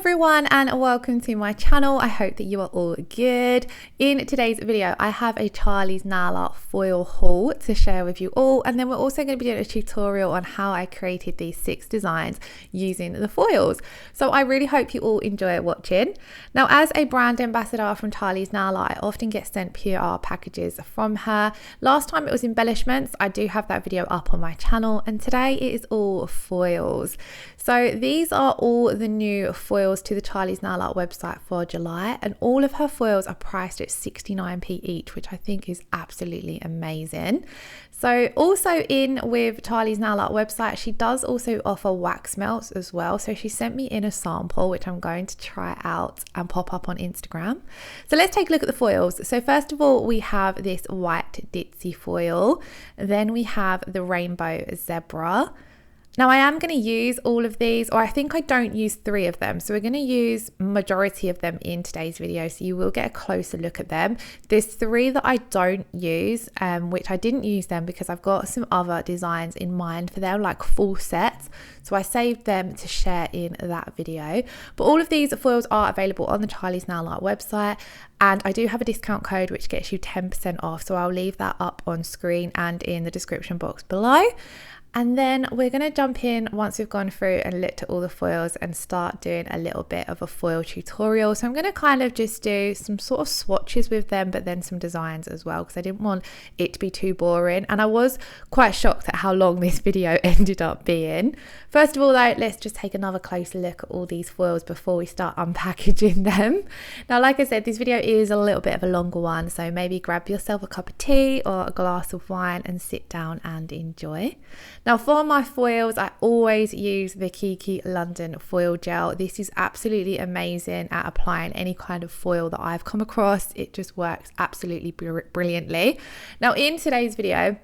everyone and welcome to my channel. I hope that you are all good. In today's video I have a Charlie's Nail Art foil haul to share with you all, and then we're also going to be doing a tutorial on how I created these 6 designs using the foils. So I really hope you all enjoy watching. Now, as a brand ambassador from Charlie's Nail Art, I often get sent PR packages from her. Last time it was embellishments. I do have that video up on my channel, and today it is all foils. So these are all the new foils to the Charlie's Nail Art website for July, and all of her foils are priced at 69p each, which I think is absolutely amazing. So also in with Charlie's Nail Art website, she does also offer wax melts as well. So she sent me in a sample, which I'm going to try out and pop up on Instagram. So let's take a look at the foils. So first of all, we have this white ditzy foil. Then we have the rainbow zebra. Now I am going to use all of these, or I think I don't use 3 of them. So we're going to use majority of them in today's video, so you will get a closer look at them. There's 3 that I don't use, which I didn't use them because I've got some other designs in mind for them, like full sets. So I saved them to share in that video. But all of these foils are available on the Charlie's Nail Art website. And I do have a discount code which gets you 10% off. So I'll leave that up on screen and in the description box below. And then we're going to jump in once we've gone through and looked at all the foils and start doing a little bit of a foil tutorial. So I'm going to kind of just do some sort of swatches with them, but then some designs as well, because I didn't want it to be too boring. And I was quite shocked at how long this video ended up being. First of all though, let's just take another closer look at all these foils before we start unpackaging them. Now, like I said, this video is a little bit of a longer one, so maybe grab yourself a cup of tea or a glass of wine and sit down and enjoy. Now for my foils, I always use the Kiki London foil gel. This is absolutely amazing at applying any kind of foil that I've come across. It just works absolutely brilliantly. Now in today's video,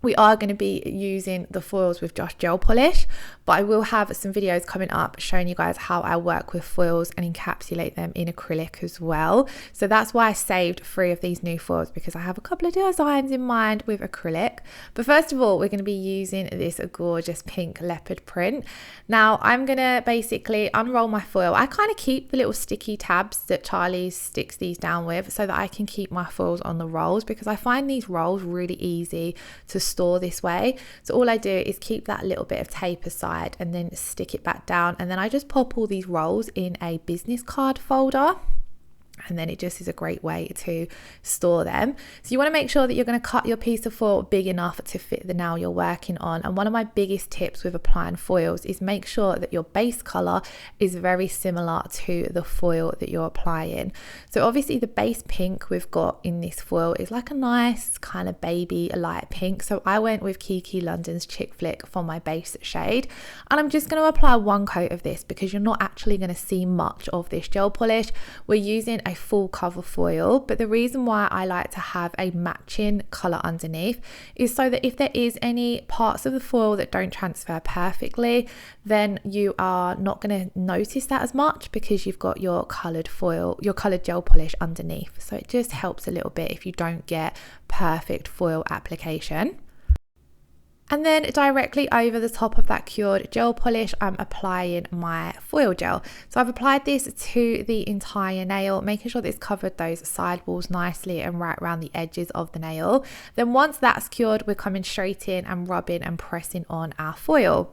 we are going to be using the foils with just gel polish, but I will have some videos coming up showing you guys how I work with foils and encapsulate them in acrylic as well. So that's why I saved 3 of these new foils, because I have a couple of designs in mind with acrylic. But first of all, we're going to be using this gorgeous pink leopard print. Now I'm going to basically unroll my foil. I kind of keep the little sticky tabs that Charlie sticks these down with so that I can keep my foils on the rolls, because I find these rolls really easy to store this way. So all I do is keep that little bit of tape aside and then stick it back down, and then I just pop all these rolls in a business card folder. And then it just is a great way to store them. So you want to make sure that you're going to cut your piece of foil big enough to fit the nail you're working on. And one of my biggest tips with applying foils is make sure that your base color is very similar to the foil that you're applying. So obviously the base pink we've got in this foil is like a nice kind of baby light pink. So I went with Kiki London's Chick Flick for my base shade. And I'm just going to apply 1 coat of this because you're not actually going to see much of this gel polish. We're using a full cover foil, but the reason why I like to have a matching color underneath is so that if there is any parts of the foil that don't transfer perfectly, then you are not going to notice that as much because you've got your colored foil, your colored gel polish underneath. So it just helps a little bit if you don't get perfect foil application. And then directly over the top of that cured gel polish, I'm applying my foil gel. So I've applied this to the entire nail, making sure that it's covered those side walls nicely and right around the edges of the nail. Then once that's cured, we're coming straight in and rubbing and pressing on our foil.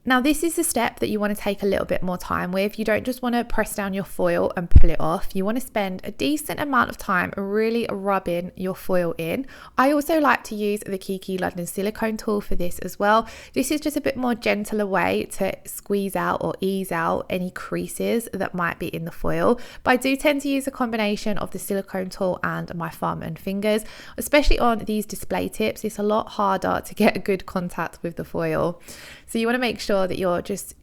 Now this is a step that you want to take a little bit more time with. You don't just want to press down your foil and pull it off. You want to spend a decent amount of time really rubbing your foil in. I also like to use the Kiki London Silicone Tool for this as well. This is just a bit more gentler way to squeeze out or ease out any creases that might be in the foil. But I do tend to use a combination of the silicone tool and my thumb and fingers, especially on these display tips. It's a lot harder to get a good contact with the foil. So you want to make sure that you're just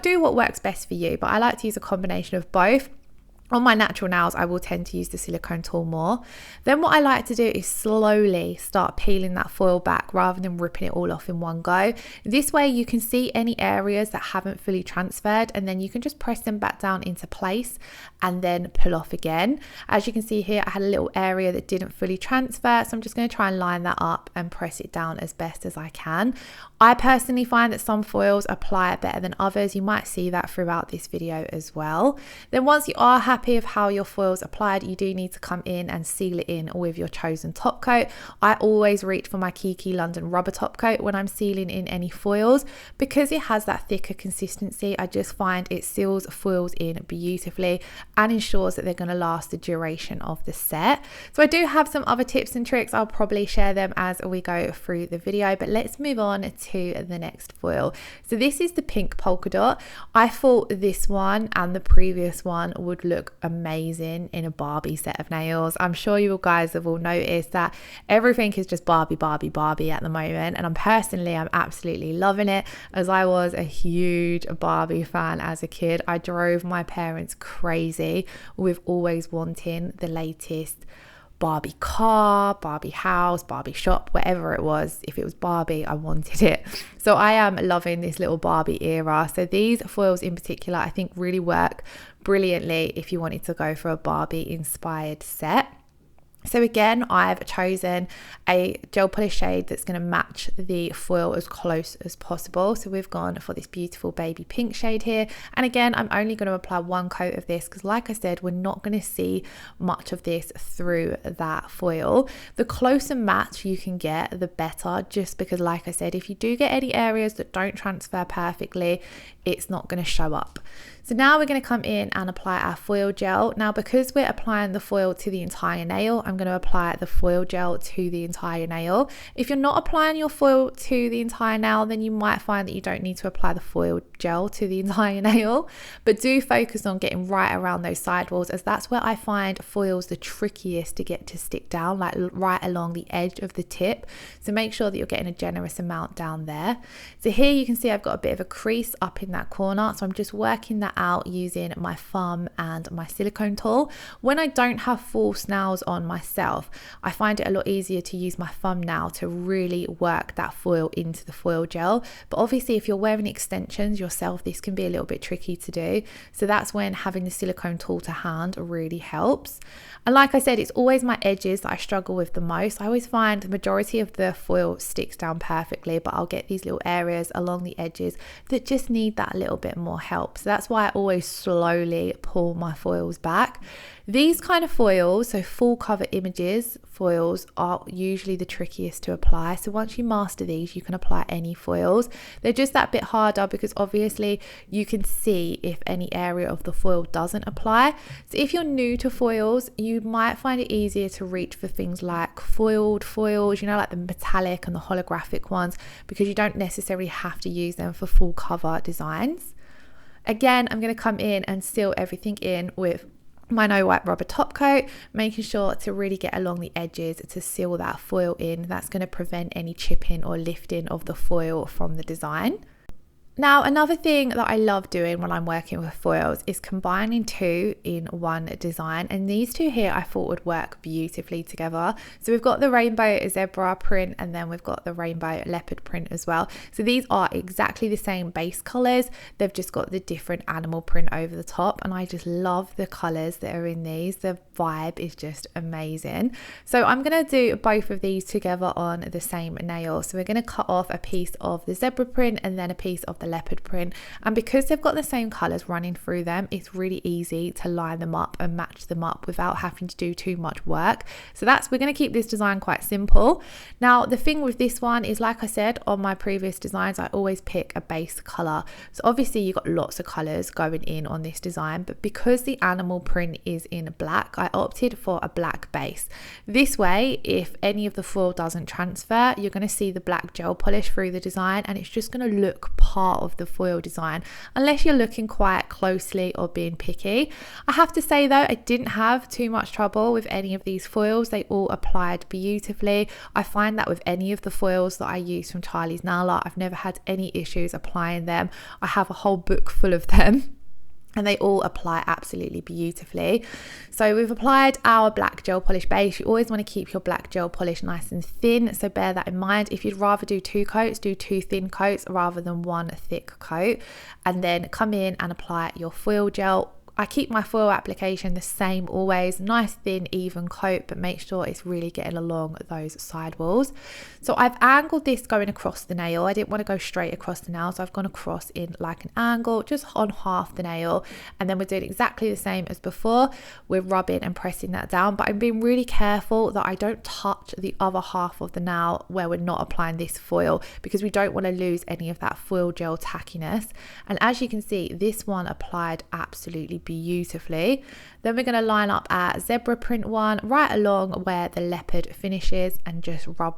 do what works best for you, but I like to use a combination of both. On my natural nails, I will tend to use the silicone tool more. Then what I like to do is slowly start peeling that foil back rather than ripping it all off in one go. This way you can see any areas that haven't fully transferred, and then you can just press them back down into place and then pull off again. As you can see here, I had a little area that didn't fully transfer, so I'm just going to try and line that up and press it down as best as I can. I personally find that some foils apply it better than others. You might see that throughout this video as well. Then once you are happy of how your foil's applied, you do need to come in and seal it in with your chosen top coat. I always reach for my Kiki London rubber top coat when I'm sealing in any foils, because it has that thicker consistency. I just find it seals foils in beautifully and ensures that they're going to last the duration of the set. So I do have some other tips and tricks. I'll probably share them as we go through the video, but let's move on to the next foil. So this is the pink polka dot. I thought this one and the previous one would look amazing in a Barbie set of nails. I'm sure you guys have all noticed that everything is just Barbie, Barbie, Barbie at the moment, and I'm absolutely loving it, as I was a huge Barbie fan as a kid. I drove my parents crazy with always wanting the latest Barbie car, Barbie house, Barbie shop, whatever it was. If it was Barbie, I wanted it. So I am loving this little Barbie era. So these foils in particular, I think really work brilliantly if you wanted to go for a Barbie inspired set. So again, I've chosen a gel polish shade that's going to match the foil as close as possible. So we've gone for this beautiful baby pink shade here. And again, I'm only going to apply one coat of this because, like I said, we're not going to see much of this through that foil. The closer match you can get, the better, just because, like I said, if you do get any areas that don't transfer perfectly, it's not going to show up. So now we're going to come in and apply our foil gel. Now, because we're applying the foil to the entire nail, I'm going to apply the foil gel to the entire nail. If you're not applying your foil to the entire nail, then you might find that you don't need to apply the foil gel to the entire nail, but do focus on getting right around those sidewalls, as that's where I find foils the trickiest to get to stick down, like right along the edge of the tip. So make sure that you're getting a generous amount down there. So here you can see I've got a bit of a crease up in that corner, so I'm just working that out using my thumb and my silicone tool. When I don't have false nails on myself, I find it a lot easier to use my thumb now to really work that foil into the foil gel. But obviously if you're wearing extensions yourself, this can be a little bit tricky to do. So that's when having the silicone tool to hand really helps. And like I said, it's always my edges that I struggle with the most. I always find the majority of the foil sticks down perfectly, but I'll get these little areas along the edges that just need that little bit more help. So that's why I always slowly pull my foils back. These kind of foils, so full cover images foils, are usually the trickiest to apply. So once you master these, you can apply any foils. They're just that bit harder because obviously you can see if any area of the foil doesn't apply. So if you're new to foils, you might find it easier to reach for things like foiled foils, you know, like the metallic and the holographic ones, because you don't necessarily have to use them for full cover designs. Again, I'm going to come in and seal everything in with my no wipe rubber top coat, making sure to really get along the edges to seal that foil in. That's going to prevent any chipping or lifting of the foil from the design. Now, another thing that I love doing when I'm working with foils is combining two in one design, and these two here I thought would work beautifully together. So we've got the rainbow zebra print and then we've got the rainbow leopard print as well. So these are exactly the same base colors, they've just got the different animal print over the top, and I just love the colors that are in these. The vibe is just amazing. So I'm going to do both of these together on the same nail. So we're going to cut off a piece of the zebra print and then a piece of the leopard print, and because they've got the same colors running through them, it's really easy to line them up and match them up without having to do too much work. So we're going to keep this design quite simple. Now the thing with this one is, like I said, on my previous designs I always pick a base color. So obviously you've got lots of colors going in on this design, but because the animal print is in black, I opted for a black base. This way, if any of the foil doesn't transfer, you're going to see the black gel polish through the design, and it's just going to look part of the foil design, unless you're looking quite closely or being picky. I have to say though, I didn't have too much trouble with any of these foils. They all applied beautifully. I find that with any of the foils that I use from Charlie's Nail Art, I've never had any issues applying them. I have a whole book full of them. and they all apply absolutely beautifully. So we've applied our black gel polish base. You always want to keep your black gel polish nice and thin, so bear that in mind. If you'd rather do 2 coats, do 2 thin coats rather than 1 thick coat, and then come in and apply your foil gel. I keep my foil application the same always, nice thin even coat, but make sure it's really getting along those side walls. So I've angled this going across the nail. I didn't want to go straight across the nail, so I've gone across in like an angle, just on half the nail, and then we're doing exactly the same as before. We're rubbing and pressing that down, but I'm being really careful that I don't touch the other half of the nail where we're not applying this foil, because we don't want to lose any of that foil gel tackiness. And as you can see, this one applied absolutely beautifully. Then we're going to line up our zebra print one right along where the leopard finishes and just rub.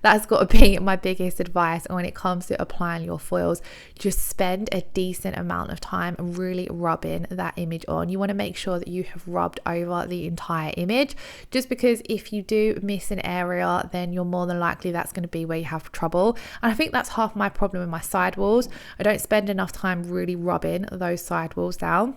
That's got to be my biggest advice when it comes to applying your foils. Just spend a decent amount of time really rubbing that image on. You want to make sure that you have rubbed over the entire image, just because if you do miss an area, then you're more than likely that's going to be where you have trouble. And I think that's half my problem with my sidewalls. I don't spend enough time really rubbing those sidewalls down.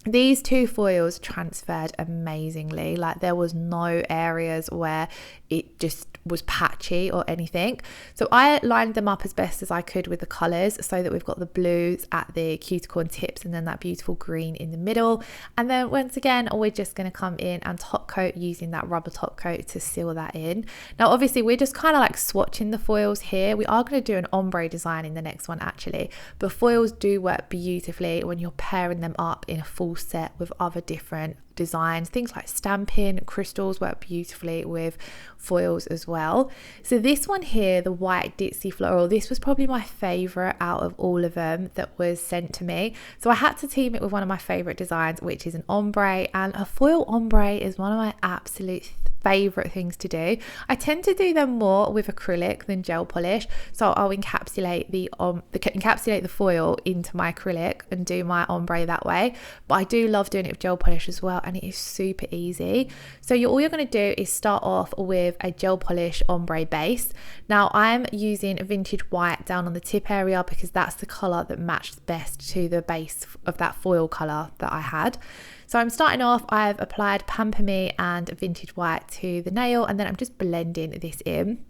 These 2 foils transferred amazingly. Like, there was no areas where it just was patchy or anything. So I lined them up as best as I could with the colours, so that we've got the blues at the cuticle and tips, and then that beautiful green in the middle. And then once again, we're just going to come in and top coat using that rubber top coat to seal that in. Now obviously we're just kind of like swatching the foils here. We are going to do an ombre design in the next one actually, but foils do work beautifully when you're pairing them up in a full set with other different designs. Things like stamping, crystals work beautifully with foils as well. So this one here, the white ditzy floral, this was probably my favorite out of all of them that was sent to me. So I had to team it with one of my favorite designs, which is an ombre, and a foil ombre is one of my absolute favorite things to do. I tend to do them more with acrylic than gel polish, so I'll encapsulate the foil into my acrylic and do my ombre that way. But I do love doing it with gel polish as well, and it is super easy. So all you're going to do is start off with a gel polish ombre base. Now I'm using vintage white down on the tip area because that's the color that matched best to the base of that foil color that I had. So I'm starting off, I've applied Pamper Me and vintage white to the nail, and then I'm just blending this in.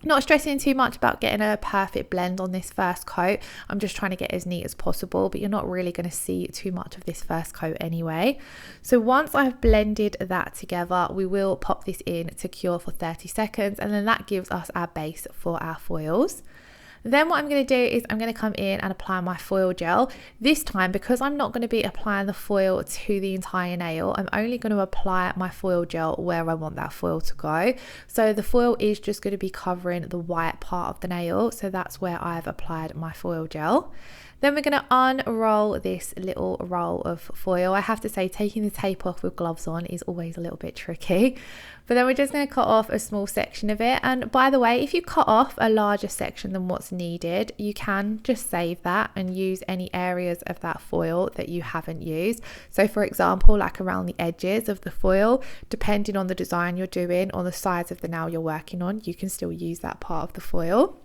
Not stressing too much about getting a perfect blend on this first coat. I'm just trying to get as neat as possible, but you're not really going to see too much of this first coat anyway. So once I've blended that together, we will pop this in to cure for 30 seconds, and then that gives us our base for our foils. Then what I'm going to do is I'm going to come in and apply my foil gel. This time, because I'm not going to be applying the foil to the entire nail, I'm only going to apply my foil gel where I want that foil to go. So the foil is just going to be covering the white part of the nail. So that's where I've applied my foil gel. Then we're going to unroll this little roll of foil. I have to say, taking the tape off with gloves on is always a little bit tricky. But then we're just going to cut off a small section of it. And by the way, if you cut off a larger section than what's needed, you can just save that and use any areas of that foil that you haven't used. So for example, like around the edges of the foil, depending on the design you're doing, on the size of the nail you're working on, you can still use that part of the foil.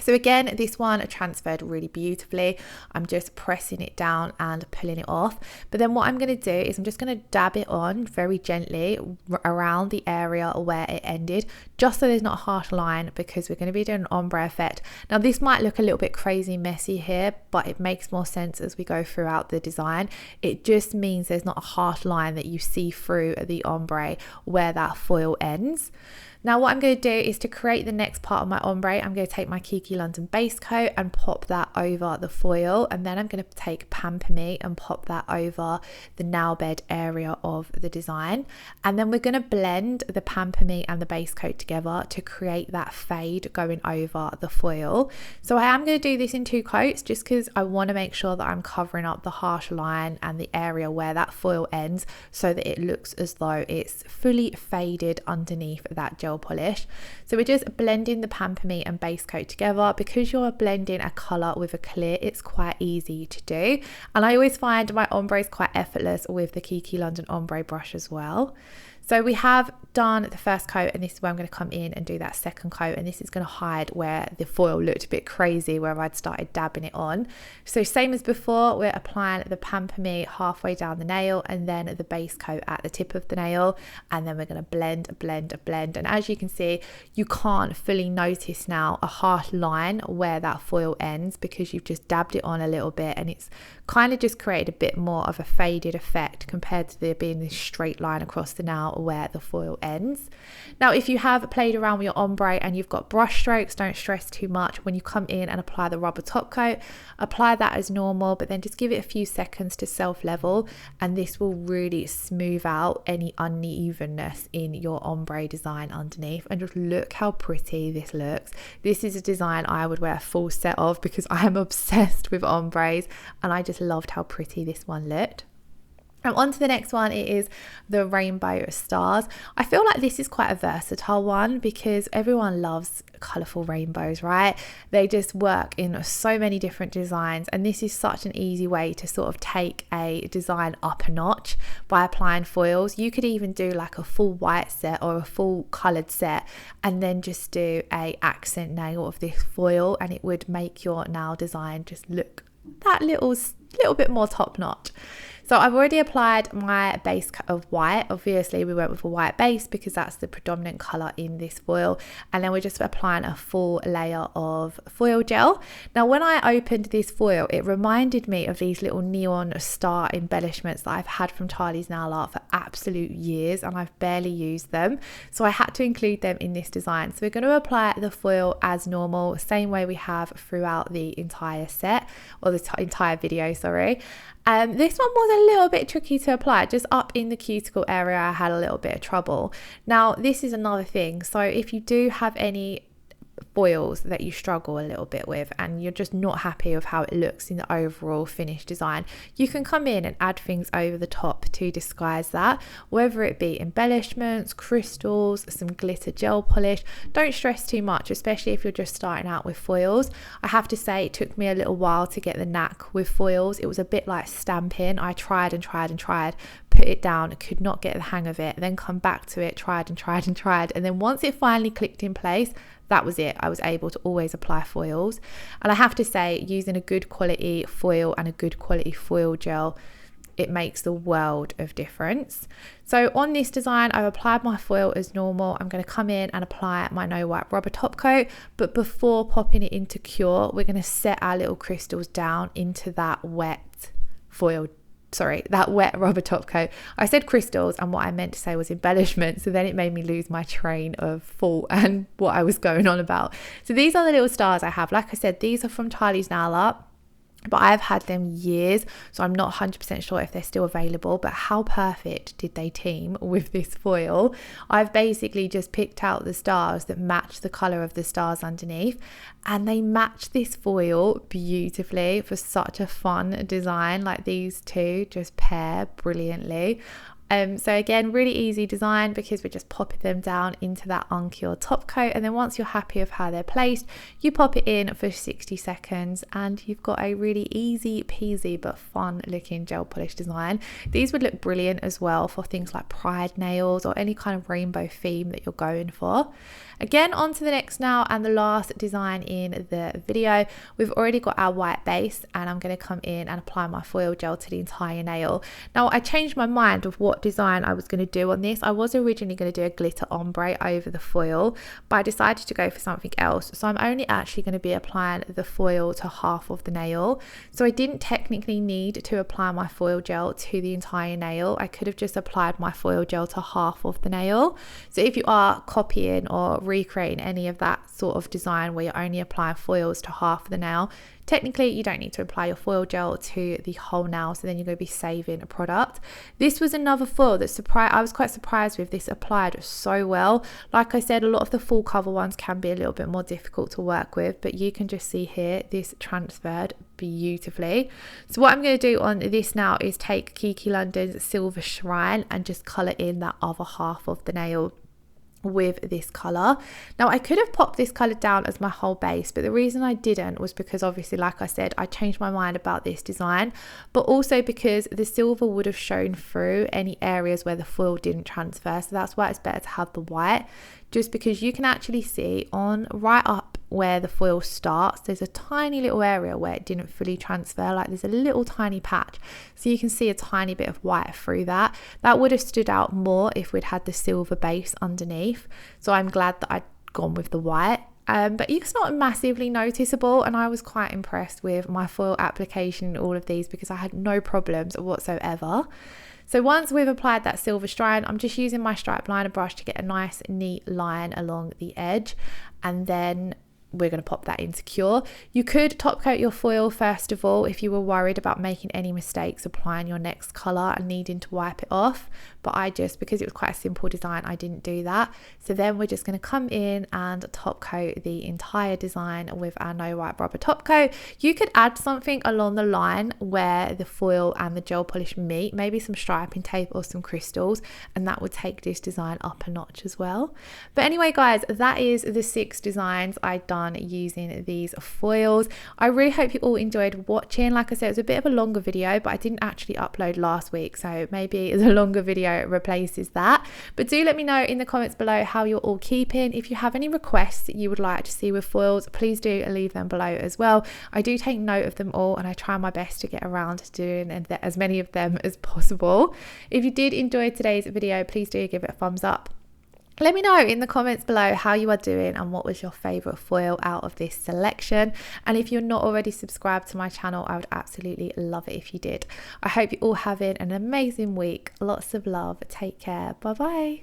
So again, this one transferred really beautifully. I'm just pressing it down and pulling it off. But then what I'm going to do is I'm just going to dab it on very gently around the area where it ended, just so there's not a harsh line, because we're going to be doing an ombre effect. Now this might look a little bit crazy messy here, but it makes more sense as we go throughout the design. It just means there's not a harsh line that you see through the ombre where that foil ends. Now what I'm going to do is, to create the next part of my ombre, I'm going to take my Kiki London base coat and pop that over the foil, and then I'm going to take Pamper Me and pop that over the nail bed area of the design. And then we're going to blend the Pamper Me and the base coat together to create that fade going over the foil. So I am going to do this in 2 coats just because I want to make sure that I'm covering up the harsh line and the area where that foil ends, so that it looks as though it's fully faded underneath that gel polish. So we're just blending the Pamper Me and base coat together. Because you're blending a colour with a clear, it's quite easy to do, and I always find my ombre is quite effortless with the Kiki London ombre brush as well. So we have done the first coat, and this is where I'm going to come in and do that second coat, and this is going to hide where the foil looked a bit crazy, where I'd started dabbing it on. So same as before, we're applying the Pamper Me halfway down the nail, and then the base coat at the tip of the nail, and then we're going to blend. And as you can see, you can't fully notice now a harsh line where that foil ends, because you've just dabbed it on a little bit, and it's kind of just created a bit more of a faded effect compared to there being this straight line across the nail where the foil ends. Now, if you have played around with your ombre and you've got brush strokes, don't stress too much. When you come in and apply the rubber top coat, apply that as normal, but then just give it a few seconds to self level, and this will really smooth out any unevenness in your ombre design underneath. And just look how pretty this looks. This is a design I would wear a full set of, because I am obsessed with ombres, and I just loved how pretty this one looked. And on to the next one, it is the rainbow stars. I feel like this is quite a versatile one, because everyone loves colourful rainbows, right? They just work in so many different designs, and this is such an easy way to sort of take a design up a notch by applying foils. You could even do like a full white set or a full coloured set, and then just do a accent nail of this foil, and it would make your nail design just look that little bit more top notch. So I've already applied my base coat of white. Obviously we went with a white base because that's the predominant colour in this foil, and then we're just applying a full layer of foil gel. Now when I opened this foil, it reminded me of these little neon star embellishments that I've had from Charlie's Nail Art for absolute years, and I've barely used them, so I had to include them in this design. So we're going to apply the foil as normal, same way we have throughout the entire set, or the entire video, sorry. This one was a little bit tricky to apply. Just up in the cuticle area I had a little bit of trouble. Now this is another thing, so if you do have any foils that you struggle a little bit with and you're just not happy with how it looks in the overall finished design, you can come in and add things over the top to disguise that, whether it be embellishments, crystals, some glitter gel polish. Don't stress too much, especially if you're just starting out with foils. I have to say it took me a little while to get the knack with foils. It was a bit like stamping. I tried, put it down, could not get the hang of it, then come back to it, tried, and then once it finally clicked in place, that was it. I was able to always apply foils. And I have to say, using a good quality foil and a good quality foil gel, it makes the world of difference. So on this design, I've applied my foil as normal. I'm going to come in and apply my no wipe rubber top coat, but before popping it into cure, we're going to set our little crystals down into that wet rubber top coat. I said crystals, and what I meant to say was embellishment, so then it made me lose my train of thought and what I was going on about. So these are the little stars I have. Like I said, these are from Charlie's Nail Art, but I've had them years, so I'm not 100% sure if they're still available. But how perfect did they team with this foil? I've basically just picked out the stars that match the colour of the stars underneath, and they match this foil beautifully for such a fun design. Like these two just pair brilliantly. So again, really easy design because we're just popping them down into that uncured top coat, and then once you're happy with how they're placed, you pop it in for 60 seconds and you've got a really easy peasy but fun looking gel polish design. These would look brilliant as well for things like pride nails or any kind of rainbow theme that you're going for. Again, on to the next now and the last design in the video. We've already got our white base, and I'm going to come in and apply my foil gel to the entire nail. Now I changed my mind of what design I was going to do on this. I was originally going to do a glitter ombre over the foil, but I decided to go for something else. So I'm only actually going to be applying the foil to half of the nail. So I didn't technically need to apply my foil gel to the entire nail. I could have just applied my foil gel to half of the nail. So if you are copying or recreating any of that sort of design where you're only applying foils to half of the nail, technically you don't need to apply your foil gel to the whole nail, so then you're going to be saving a product. This was another foil that I was quite surprised with. This applied so well. Like I said, a lot of the full cover ones can be a little bit more difficult to work with, but you can just see here this transferred beautifully. So what I'm going to do on this now is take Kiki London's Silver Shrine and just colour in that other half of the nail. with this color. Now I could have popped this color down as my whole base, but the reason I didn't was because obviously, like I said, I changed my mind about this design, but also because the silver would have shown through any areas where the foil didn't transfer. So that's why it's better to have the white, just because you can actually see on right up where the foil starts, there's a tiny little area where it didn't fully transfer, like there's a little tiny patch, so you can see a tiny bit of white through that. That would have stood out more if we'd had the silver base underneath, so I'm glad that I'd gone with the white. But it's not massively noticeable, and I was quite impressed with my foil application in all of these because I had no problems whatsoever. So once we've applied that silver strand, I'm just using my stripe liner brush to get a nice neat line along the edge, and then we're going to pop that into cure. You could top coat your foil first of all if you were worried about making any mistakes applying your next colour and needing to wipe it off, but I just, because it was quite a simple design, I didn't do that. So then we're just going to come in and top coat the entire design with our no wipe rubber top coat. You could add something along the line where the foil and the gel polish meet, maybe some striping tape or some crystals, and that would take this design up a notch as well. But anyway guys, that is the 6 designs I've done using these foils. I really hope you all enjoyed watching. Like I said, it was a bit of a longer video, but I didn't actually upload last week, so maybe the longer video replaces that. But do let me know in the comments below how you're all keeping. If you have any requests that you would like to see with foils, please do leave them below as well. I do take note of them all, and I try my best to get around to doing as many of them as possible. If you did enjoy today's video, please do give it a thumbs up. Let me know in the comments below how you are doing and what was your favourite foil out of this selection. And if you're not already subscribed to my channel, I would absolutely love it if you did. I hope you're all having an amazing week. Lots of love. Take care. Bye bye.